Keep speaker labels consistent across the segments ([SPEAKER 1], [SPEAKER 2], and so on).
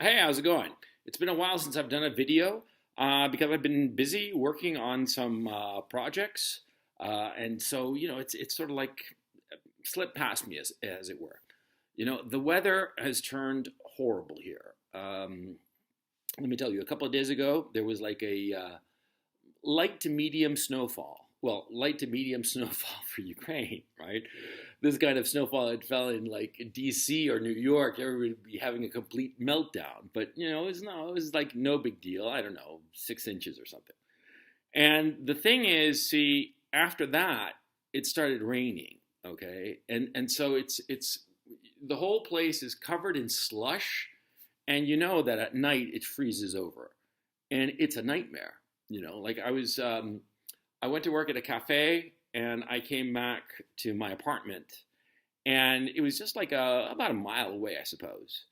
[SPEAKER 1] Hey, how's it going? It's been a while since I've done a video because I've been busy working on some projects, and so it's sort of like slipped past me as it were. The weather has turned horrible here. Let me tell you, a couple of days ago there was like a light to medium snowfall. Well, light to medium snowfall for Ukraine, right? This kind of snowfall had fell in like DC or New York, everybody would be having a complete meltdown. But it was like no big deal. I don't know, 6 inches or something. And the thing is, see, after that, it started raining. Okay, and so it's the whole place is covered in slush, and you know that at night it freezes over, and it's a nightmare. Like I went to work at a cafe and I came back to my apartment and it was just like about a mile away, I suppose.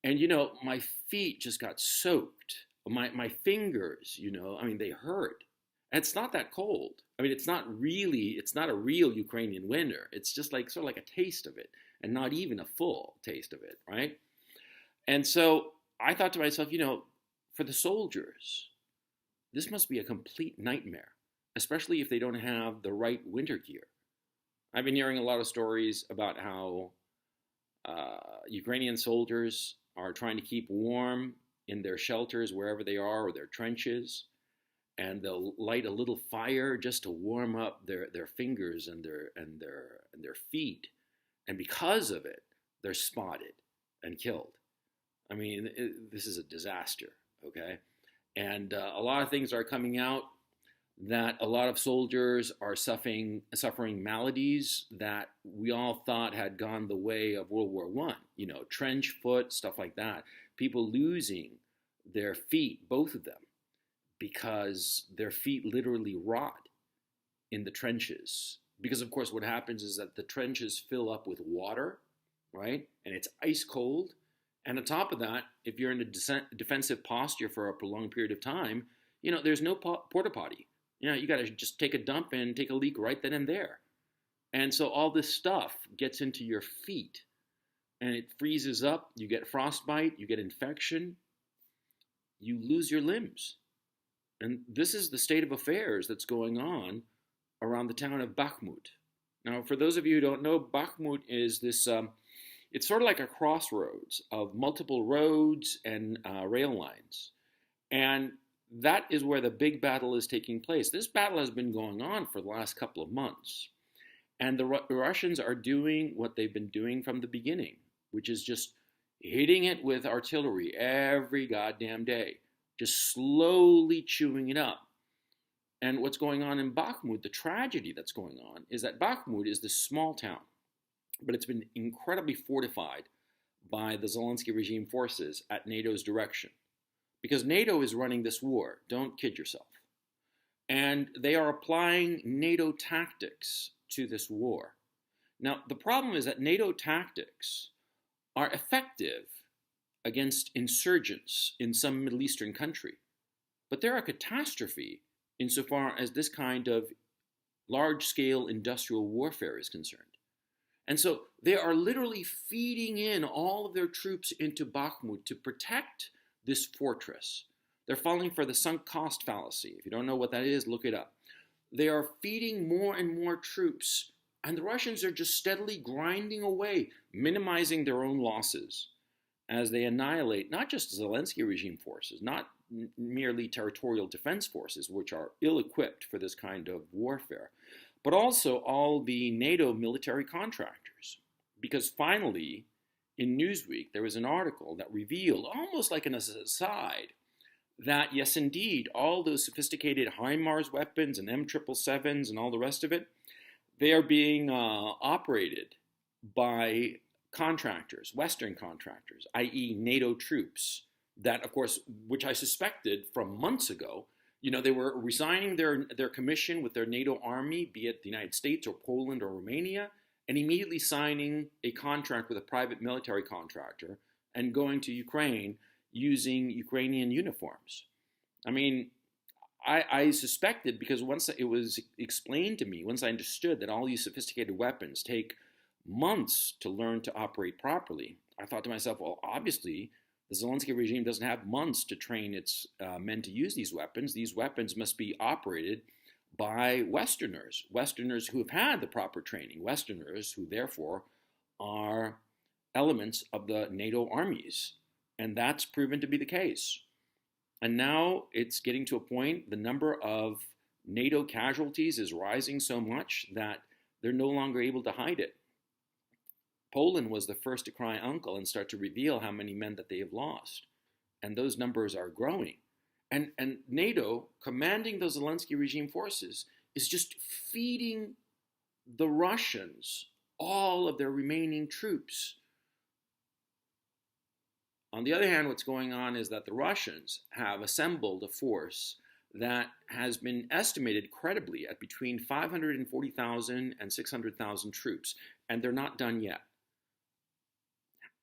[SPEAKER 1] And my feet just got soaked. My fingers, I mean, they hurt. And it's not that cold. I mean, it's not a real Ukrainian winter. It's just like sort of like a taste of it and not even a full taste of it, right? And so I thought to myself, for the soldiers, this must be a complete nightmare, especially if they don't have the right winter gear. I've been hearing a lot of stories about how Ukrainian soldiers are trying to keep warm in their shelters wherever they are or their trenches, and they'll light a little fire just to warm up their fingers and their feet, and because of it, they're spotted and killed. I mean, this is a disaster. Okay, and a lot of things are coming out that a lot of soldiers are suffering maladies that we all thought had gone the way of World War One. Trench foot, stuff like that. People losing their feet, both of them, because their feet literally rot in the trenches. Because of course, what happens is that the trenches fill up with water, right? And it's ice cold. And on top of that, if you're in a defensive posture for a prolonged period of time, there's no porta potty. You got to just take a dump and take a leak right then and there. And so all this stuff gets into your feet and it freezes up. You get frostbite, you get infection, you lose your limbs. And this is the state of affairs that's going on around the town of Bakhmut. Now, for those of you who don't know, Bakhmut is this, it's sort of like a crossroads of multiple roads and rail lines. And that is where the big battle is taking place. This battle has been going on for the last couple of months. And the Russians are doing what they've been doing from the beginning, which is just hitting it with artillery every goddamn day, just slowly chewing it up. And what's going on in Bakhmut, the tragedy that's going on, is that Bakhmut is this small town, but it's been incredibly fortified by the Zelensky regime forces at NATO's direction. Because NATO is running this war, don't kid yourself. And they are applying NATO tactics to this war. Now, the problem is that NATO tactics are effective against insurgents in some Middle Eastern country, but they're a catastrophe insofar as this kind of large-scale industrial warfare is concerned. And so they are literally feeding in all of their troops into Bakhmut to protect this fortress. They're falling for the sunk cost fallacy. If you don't know what that is, look it up. They are feeding more and more troops, and the Russians are just steadily grinding away, minimizing their own losses as they annihilate not just Zelensky regime forces, not merely territorial defense forces, which are ill-equipped for this kind of warfare, but also all the NATO military contractors. Because finally, in Newsweek, there was an article that revealed, almost like an aside, that yes, indeed, all those sophisticated HIMARS weapons and M777s and all the rest of it, they are being operated by contractors, Western contractors, i.e. NATO troops, that, of course, which I suspected from months ago, they were resigning their commission with their NATO army, be it the United States or Poland or Romania, and immediately signing a contract with a private military contractor and going to Ukraine using Ukrainian uniforms. I mean, I suspected, because once it was explained to me, once I understood that all these sophisticated weapons take months to learn to operate properly, I thought to myself, well, obviously, The Zelensky regime doesn't have months to train its men to use these weapons. These weapons must be operated by Westerners, Westerners who have had the proper training, Westerners who therefore are elements of the NATO armies. And that's proven to be the case. And now it's getting to a point, the number of NATO casualties is rising so much that they're no longer able to hide it. Poland was the first to cry uncle and start to reveal how many men that they have lost. And those numbers are growing. And NATO, commanding the Zelensky regime forces, is just feeding the Russians all of their remaining troops. On the other hand, what's going on is that the Russians have assembled a force that has been estimated credibly at between 540,000 and 600,000 troops, and they're not done yet.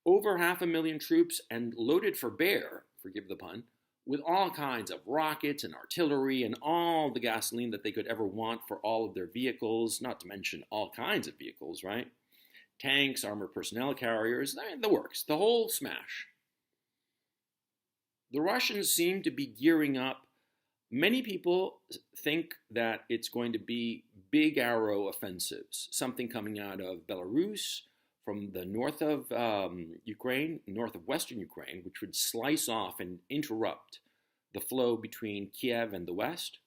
[SPEAKER 1] Over 500,000 troops and loaded for bear, forgive the pun, with all kinds of rockets and artillery and all the gasoline that they could ever want for all of their vehicles, not to mention all kinds of vehicles, right? Tanks, armored personnel carriers, the works, the whole smash. The Russians seem to be gearing up. Many people think that it's going to be big arrow offensives, something coming out of Belarus, from the north of Ukraine, north of western Ukraine, which would slice off and interrupt the flow between Kiev and the west,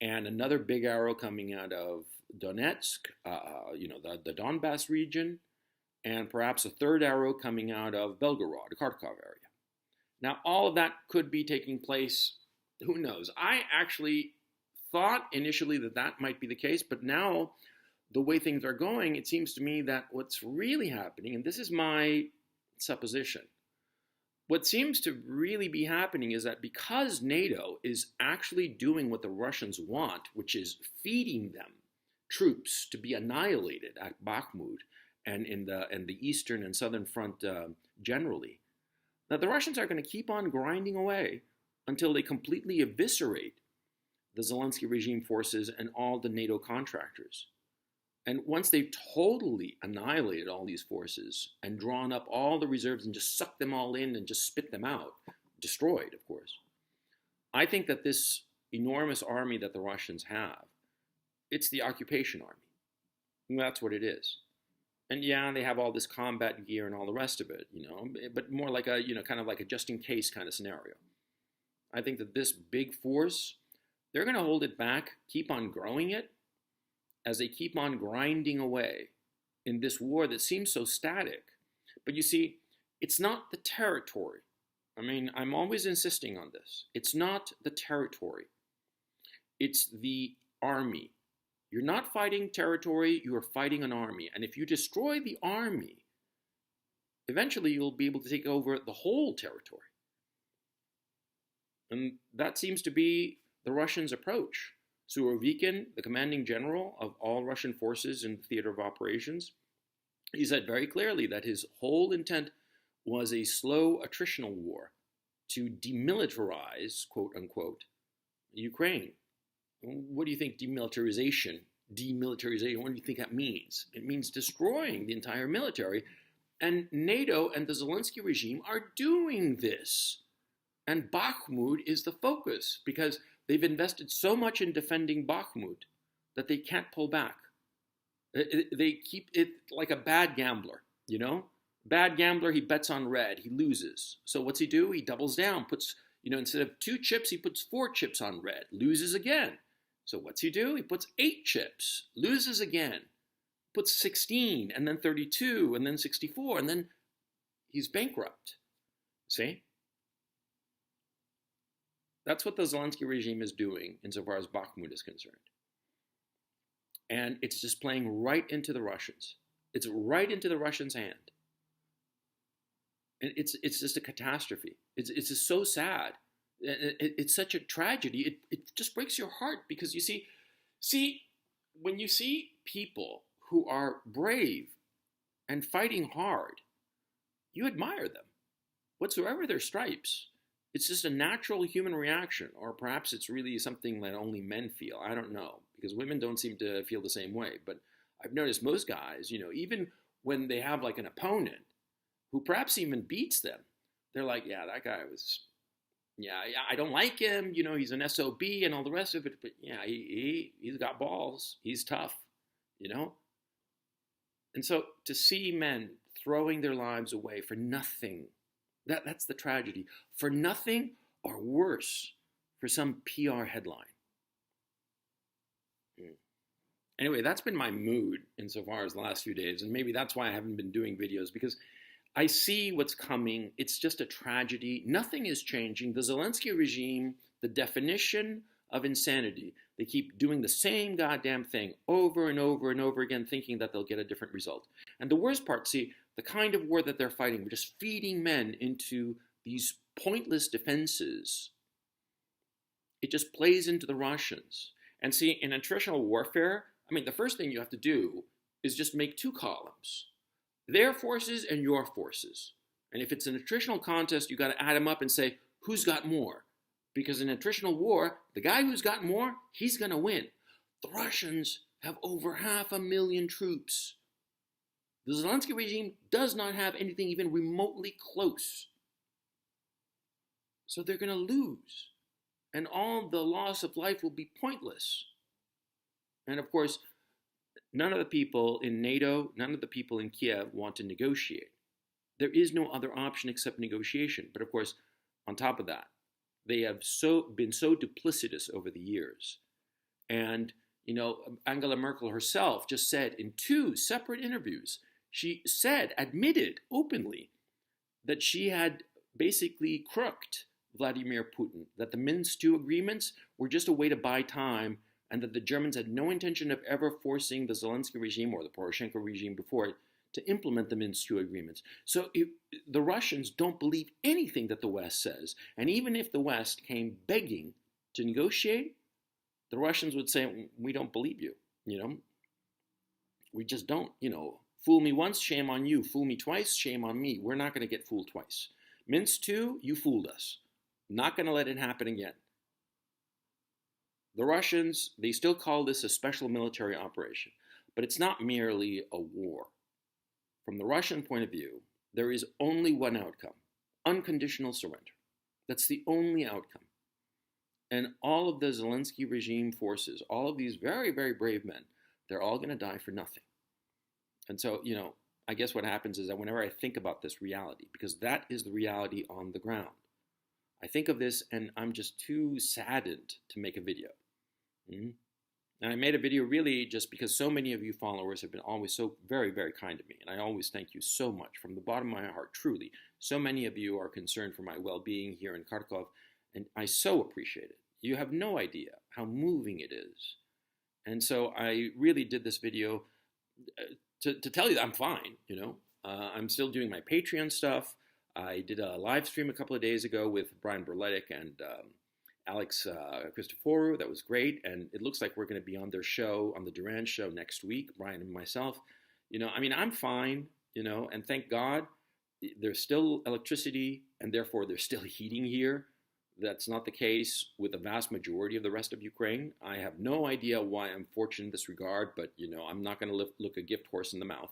[SPEAKER 1] and another big arrow coming out of Donetsk, the Donbass region, and perhaps a third arrow coming out of Belgorod, the Kharkov area. Now, all of that could be taking place. Who knows? I actually thought initially that that might be the case, but now the way things are going, it seems to me that what's really happening, and this is my supposition, what seems to really be happening is that because NATO is actually doing what the Russians want, which is feeding them troops to be annihilated at Bakhmut and in the eastern and southern front generally, that the Russians are going to keep on grinding away until they completely eviscerate the Zelensky regime forces and all the NATO contractors. And once they've totally annihilated all these forces and drawn up all the reserves and just sucked them all in and just spit them out, destroyed, of course, I think that this enormous army that the Russians have, it's the occupation army. And that's what it is. And yeah, they have all this combat gear and all the rest of it, but more like a, kind of like a just-in-case kind of scenario. I think that this big force, they're going to hold it back, keep on growing it, as they keep on grinding away in this war that seems so static. But you see, it's not the territory. I mean, I'm always insisting on this. It's not the territory. It's the army. You're not fighting territory, you are fighting an army. And if you destroy the army, eventually you'll be able to take over the whole territory. And that seems to be the Russians' approach. Surovikin, the commanding general of all Russian forces in the theater of operations, he said very clearly that his whole intent was a slow attritional war to demilitarize, quote unquote, Ukraine. What do you think demilitarization, what do you think that means? It means destroying the entire military. And NATO and the Zelensky regime are doing this. And Bakhmut is the focus because they've invested so much in defending Bakhmut that they can't pull back. They keep it like a bad gambler, Bad gambler, he bets on red, he loses. So what's he do? He doubles down, puts, instead of 2 chips, he puts 4 chips on red, loses again. So what's he do? He puts 8 chips, loses again, puts 16, and then 32, and then 64, and then he's bankrupt. See? That's what the Zelensky regime is doing insofar as Bakhmut is concerned. And it's just playing right into the Russians. It's right into the Russians' hand. And it's just a catastrophe. It's just so sad. It's such a tragedy. It just breaks your heart because you see, when you see people who are brave and fighting hard, you admire them, whatsoever their stripes. It's just a natural human reaction, or perhaps it's really something that only men feel. I don't know, because women don't seem to feel the same way. But I've noticed most guys, even when they have like an opponent who perhaps even beats them, they're like, yeah, that guy was, yeah, I don't like him. He's an SOB and all the rest of it. But yeah, he's got balls. He's tough, you know? And so to see men throwing their lives away for nothing, that's the tragedy. For nothing or worse, for some PR headline. Anyway, that's been my mood insofar as the last few days. And maybe that's why I haven't been doing videos, because I see what's coming. It's just a tragedy. Nothing is changing. The Zelensky regime, the definition of insanity, they keep doing the same goddamn thing over and over and over again, thinking that they'll get a different result. And the worst part, see, the kind of war that they're fighting, we're just feeding men into these pointless defenses. It just plays into the Russians. And see, in attritional warfare, I mean, the first thing you have to do is just make two columns. Their forces and your forces. And if it's an attritional contest, you got to add them up and say, who's got more? Because in attritional war, the guy who's got more, he's going to win. The Russians have over 500,000 troops. The Zelensky regime does not have anything even remotely close. So they're going to lose. And all the loss of life will be pointless. And of course, none of the people in NATO, none of the people in Kiev want to negotiate. There is no other option except negotiation. But of course, on top of that, they have been so duplicitous over the years. And, Angela Merkel herself just said in 2 separate interviews, she admitted openly that she had basically crooked Vladimir Putin, that the Minsk II agreements were just a way to buy time, and that the Germans had no intention of ever forcing the Zelensky regime or the Poroshenko regime before it to implement the Minsk II agreements. So the Russians don't believe anything that the West says. And even if the West came begging to negotiate, the Russians would say, we don't believe you, We just don't, Fool me once, shame on you. Fool me twice, shame on me. We're not going to get fooled twice. Minsk II, you fooled us. Not going to let it happen again. The Russians, they still call this a special military operation, but it's not merely a war. From the Russian point of view, there is only one outcome: unconditional surrender. That's the only outcome. And all of the Zelensky regime forces, all of these very, very brave men, they're all going to die for nothing. And so, I guess what happens is that whenever I think about this reality, because that is the reality on the ground, I think of this and I'm just too saddened to make a video. And I made a video really just because so many of you followers have been always so very, very kind to me. And I always thank you so much from the bottom of my heart, truly. So many of you are concerned for my well-being here in Kharkov, and I so appreciate it. You have no idea how moving it is. And so I really did this video to tell you that I'm fine, I'm still doing my Patreon stuff. I did a live stream a couple of days ago with Brian Berletic and Alex Christoforou. That was great. And it looks like we're going to be on their show, on the Duran show next week, Brian and myself. I'm fine, and thank God there's still electricity and therefore there's still heating here. That's not the case with the vast majority of the rest of Ukraine. I have no idea why I'm fortunate in this regard, but, I'm not going to look a gift horse in the mouth.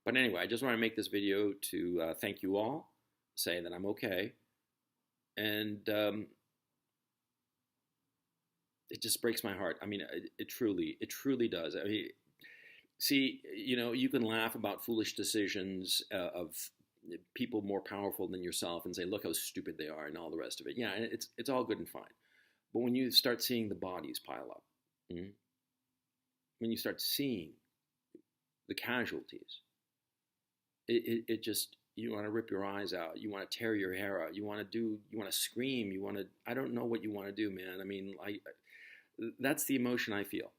[SPEAKER 1] But anyway, I just want to make this video to thank you all, say that I'm okay. And it just breaks my heart. I mean, it truly does. I mean, see, you can laugh about foolish decisions of people more powerful than yourself and say, look how stupid they are and all the rest of it. Yeah, it's all good and fine. But when you start seeing the bodies pile up, when you start seeing the casualties, it just, you want to rip your eyes out. You want to tear your hair out. You want to scream. I don't know what you want to do, man. I mean, that's the emotion I feel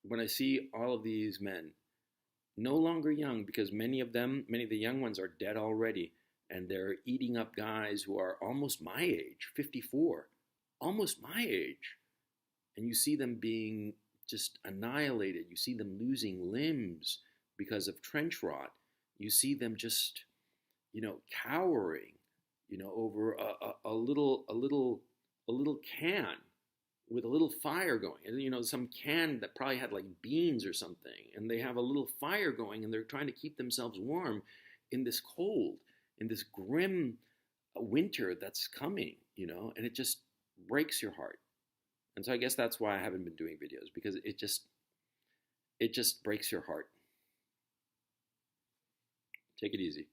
[SPEAKER 1] when I see all of these men, no longer young, because many of the young ones are dead already, and they're eating up guys who are almost my age, 54, almost my age. And you see them being just annihilated. You see them losing limbs because of trench rot. You see them just, cowering, over a little can with a little fire going. And, some can that probably had like beans or something, and they have a little fire going, and they're trying to keep themselves warm in this cold, in this grim, a winter that's coming, and it just breaks your heart. And so I guess that's why I haven't been doing videos, because it just breaks your heart. Take it easy.